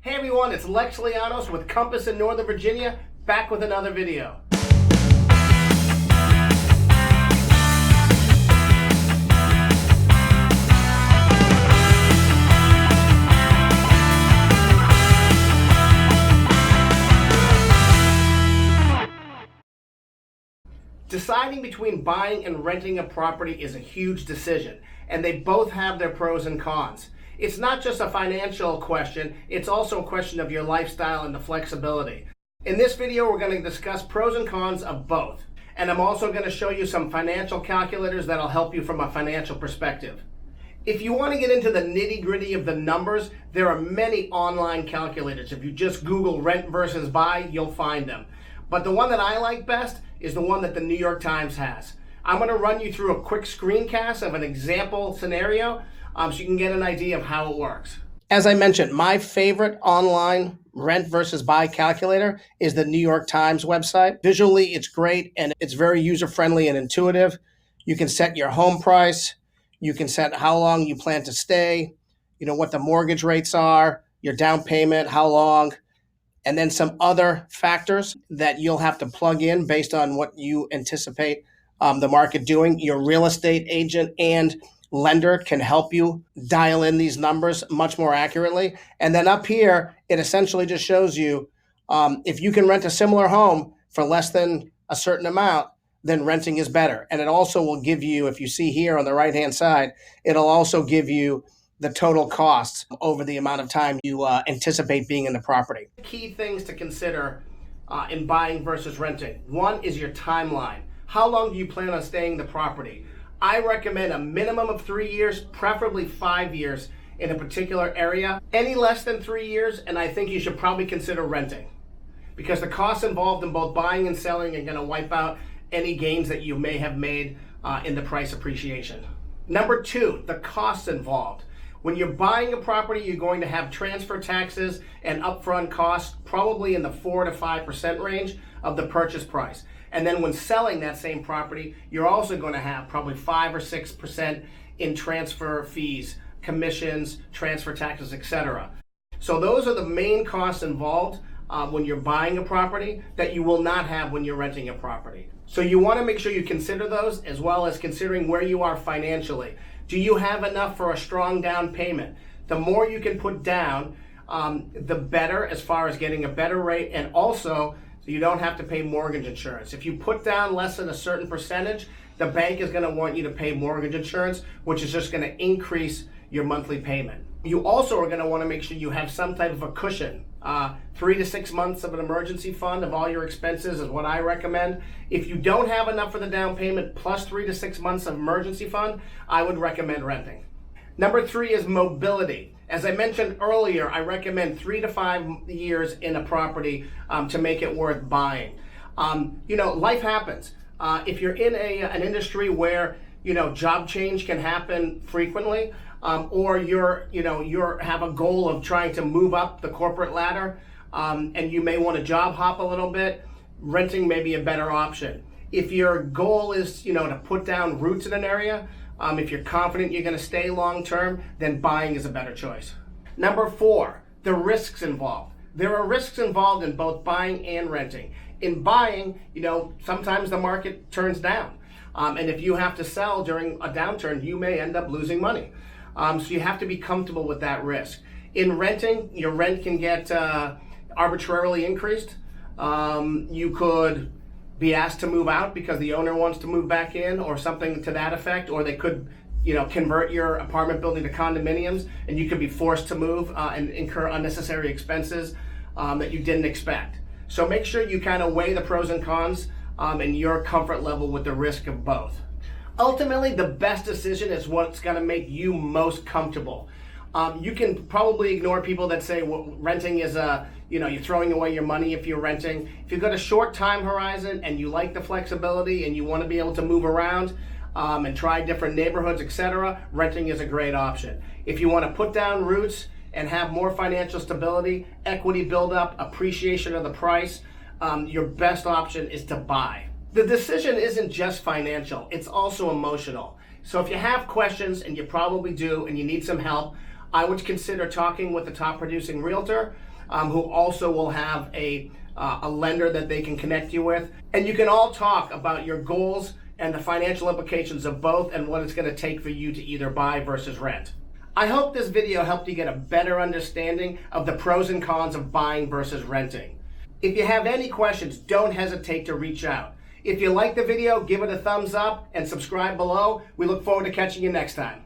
Hey everyone, it's Lex Lianos with Compass in Northern Virginia, back with another video. Deciding between buying and renting a property is a huge decision, and they both have their pros and cons. It's not just a financial question, it's also a question of your lifestyle and the flexibility. In this video, we're going to discuss pros and cons of both. And I'm also going to show you some financial calculators that'll help you from a financial perspective. If you want to get into the nitty-gritty of the numbers, there are many online calculators. If you just Google rent versus buy, you'll find them. But the one that I like best is the one that the New York Times has. I'm going to run you through a quick screencast of an example scenario so you can get an idea of how it works. As I mentioned, my favorite online rent versus buy calculator is the New York Times website. Visually, it's great and it's very user-friendly and intuitive. You can set your home price. You can set how long you plan to stay, what the mortgage rates are, your down payment, how long, and then some other factors that you'll have to plug in based on what you anticipate the market doing. Your real estate agent and lender can help you dial in these numbers much more accurately. And then up here, it essentially just shows you if you can rent a similar home for less than a certain amount, then renting is better. And it also will give you, if you see here on the right-hand side, it'll also give you the total costs over the amount of time you anticipate being in the property. Key things to consider in buying versus renting. One is your timeline. How long do you plan on staying in the property? I recommend a minimum of 3 years, preferably 5 years in a particular area. Any less than 3 years, and I think you should probably consider renting, because the costs involved in both buying and selling are going to wipe out any gains that you may have made in the price appreciation. Number two, the costs involved. When you're buying a property, you're going to have transfer taxes and upfront costs, probably in the 4 to 5% range of the purchase price. And then when selling that same property, you're also going to have probably 5 or 6% in transfer fees, commissions, transfer taxes, etc. So those are the main costs involved when you're buying a property that you will not have when you're renting a property. So you want to make sure you consider those, as well as considering where you are financially. Do you have enough for a strong down payment? The more you can put down, the better, as far as getting a better rate, and also so you don't have to pay mortgage insurance. If you put down less than a certain percentage, the bank is going to want you to pay mortgage insurance, which is just going to increase your monthly payment. You also are going to want to make sure you have some type of a cushion. 3 to 6 months of an emergency fund of all your expenses is what I recommend. If you don't have enough for the down payment plus 3 to 6 months of emergency fund, I would recommend renting. Number three is mobility. As I mentioned earlier, I recommend 3 to 5 years in a property to make it worth buying. Life happens. If you're in an industry where job change can happen frequently, or you're have a goal of trying to move up the corporate ladder, and you may want to job hop a little bit, renting may be a better option. If your goal is to put down roots in an area, if you're confident you're going to stay long term, then buying is a better choice. Number four, the risks involved. There are risks involved in both buying and renting. In buying, sometimes the market turns down. And if you have to sell during a downturn, you may end up losing money. So you have to be comfortable with that risk. In renting, your rent can get arbitrarily increased. You could be asked to move out because the owner wants to move back in, or something to that effect, or they could convert your apartment building to condominiums, and you could be forced to move and incur unnecessary expenses that you didn't expect. So make sure you kind of weigh the pros and cons and your comfort level with the risk of both. Ultimately, the best decision is what's going to make you most comfortable. You can probably ignore people that say renting is you're throwing away your money if you're renting. If you've got a short time horizon and you like the flexibility and you want to be able to move around and try different neighborhoods, etc., renting is a great option. If you want to put down roots and have more financial stability, equity buildup, appreciation of the price, your best option is to buy. The decision isn't just financial, it's also emotional. So if you have questions, and you probably do, and you need some help, I would consider talking with the top producing realtor who also will have a lender that they can connect you with. And you can all talk about your goals and the financial implications of both and what it's going to take for you to either buy versus rent. I hope this video helped you get a better understanding of the pros and cons of buying versus renting. If you have any questions, don't hesitate to reach out. If you like the video, give it a thumbs up and subscribe below. We look forward to catching you next time.